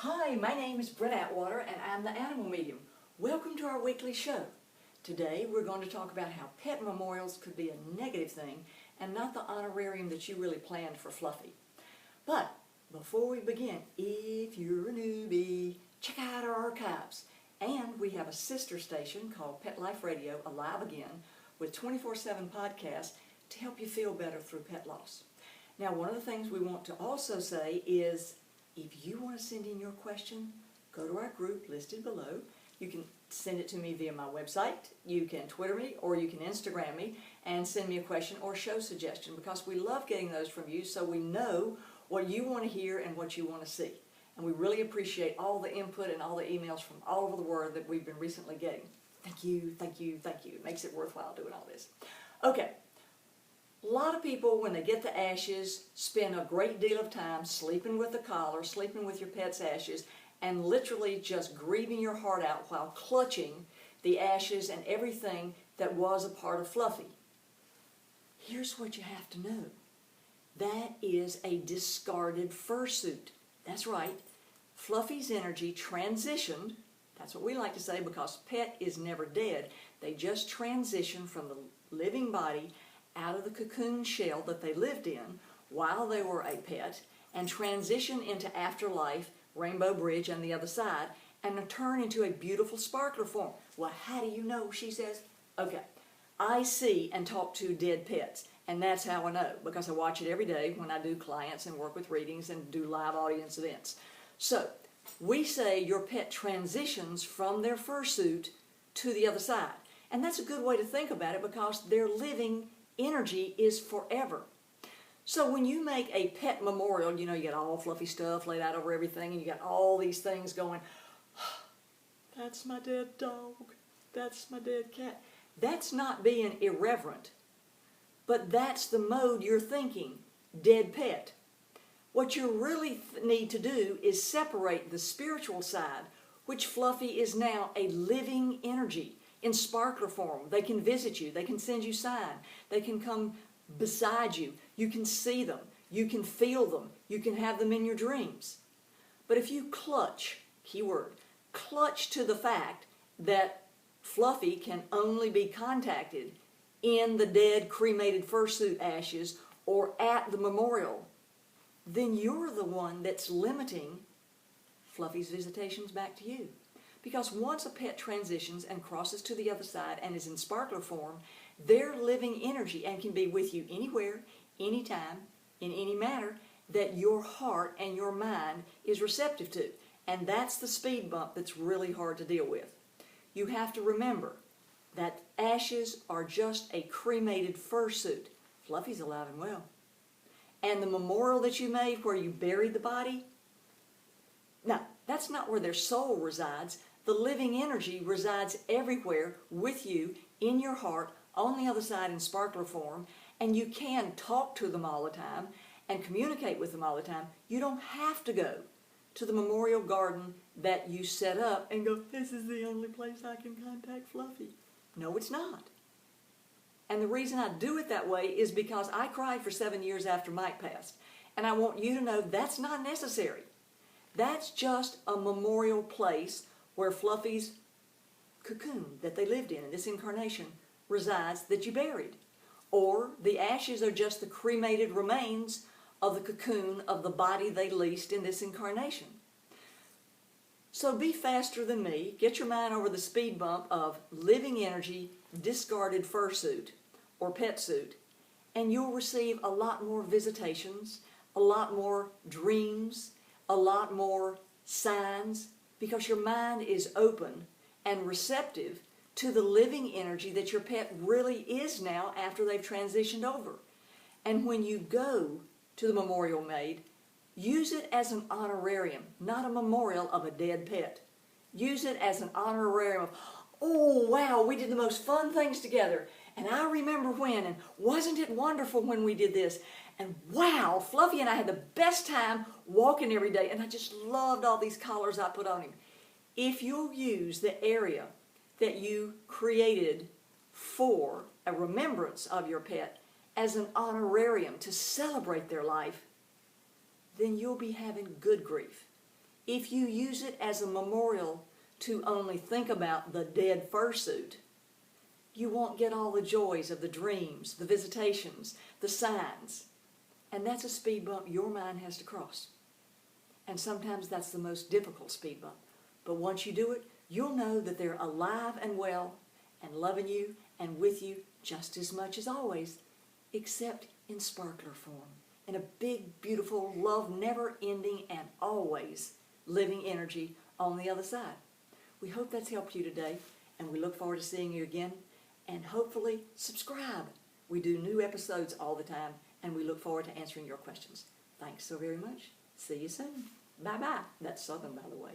Hi, my name is Brent Atwater and I'm the Animal Medium. Welcome to our weekly show. Today we're going to talk about how pet memorials could be a negative thing and not the honorarium that you really planned for Fluffy. But before we begin, if you're a newbie, check out our archives. And we have a sister station called Pet Life Radio, Alive Again, with 24/7 podcasts to help you feel better through pet loss. Now, one of the things we want to also say is if you want to send in your question, go to our group listed below. You can send it to me via my website, you can Twitter me, or you can Instagram me and send me a question or show suggestion, because we love getting those from you so we know what you want to hear and what you want to see. And we really appreciate all the input and all the emails from all over the world that we've been recently getting. Thank you, thank you, thank you. It makes it worthwhile doing all this. Okay. A lot of people, when they get the ashes, spend a great deal of time sleeping with the collar, sleeping with your pet's ashes, and literally just grieving your heart out while clutching the ashes and everything that was a part of Fluffy. Here's what you have to know. That is a discarded fursuit. That's right. Fluffy's energy transitioned. That's what we like to say, because pet is never dead. They just transition from the living body out of the cocoon shell that they lived in while they were a pet and transition into afterlife, Rainbow Bridge on the other side, and turn into a beautiful sparkler form. Well, how do you know? She says. Okay, I see and talk to dead pets, and that's how I know, because I watch it every day when I do clients and work with readings and do live audience events. So we say your pet transitions from their fursuit to the other side, and that's a good way to think about it, because they're living energy is forever. So when you make a pet memorial, you know, you got all fluffy stuff laid out over everything, and you got all these things going, that's my dead dog, that's my dead cat. That's not being irreverent, but that's the mode you're thinking, dead pet. What you really need to do is separate the spiritual side, which Fluffy is now a living energy in sparkler form. They can visit you, they can send you sign, they can come beside you, you can see them, you can feel them, you can have them in your dreams. But if you clutch, keyword, clutch to the fact that Fluffy can only be contacted in the dead cremated fursuit ashes or at the memorial, then you're the one that's limiting Fluffy's visitations back to you. Because once a pet transitions and crosses to the other side and is in sparkler form, they're living energy and can be with you anywhere, anytime, in any manner that your heart and your mind is receptive to. And that's the speed bump that's really hard to deal with. You have to remember that ashes are just a cremated fursuit. Fluffy's alive and well. And the memorial that you made where you buried the body, no, that's not where their soul resides. The living energy resides everywhere with you, in your heart, on the other side in sparkler form, and you can talk to them all the time and communicate with them all the time. You don't have to go to the memorial garden that you set up and go, this is the only place I can contact Fluffy. No, it's not. And the reason I do it that way is because I cried for 7 years after Mike passed, and I want you to know that's not necessary. That's just a memorial place where Fluffy's cocoon that they lived in this incarnation resides that you buried. Or the ashes are just the cremated remains of the cocoon of the body they leased in this incarnation. So be faster than me. Get your mind over the speed bump of living energy, discarded fursuit or pet suit, and you'll receive a lot more visitations, a lot more dreams, a lot more signs, because your mind is open and receptive to the living energy that your pet really is now after they've transitioned over. And when you go to the memorial made, use it as an honorarium, not a memorial of a dead pet. Use it as an honorarium of, oh wow, we did the most fun things together, and I remember when, and wasn't it wonderful when we did this, and wow, Fluffy and I had the best time walking every day, and I just loved all these collars I put on him. If you'll use the area that you created for a remembrance of your pet as an honorarium to celebrate their life, then you'll be having good grief. If you use it as a memorial to only think about the dead fursuit, you won't get all the joys of the dreams, the visitations, the signs. And that's a speed bump your mind has to cross. And sometimes that's the most difficult speed bump. But once you do it, you'll know that they're alive and well and loving you and with you just as much as always, except in sparkler form, in a big, beautiful, love never-ending and always living energy on the other side. We hope that's helped you today, and we look forward to seeing you again. And hopefully subscribe. We do new episodes all the time, and we look forward to answering your questions. Thanks so very much. See you soon. Bye-bye. That's Southern, by the way.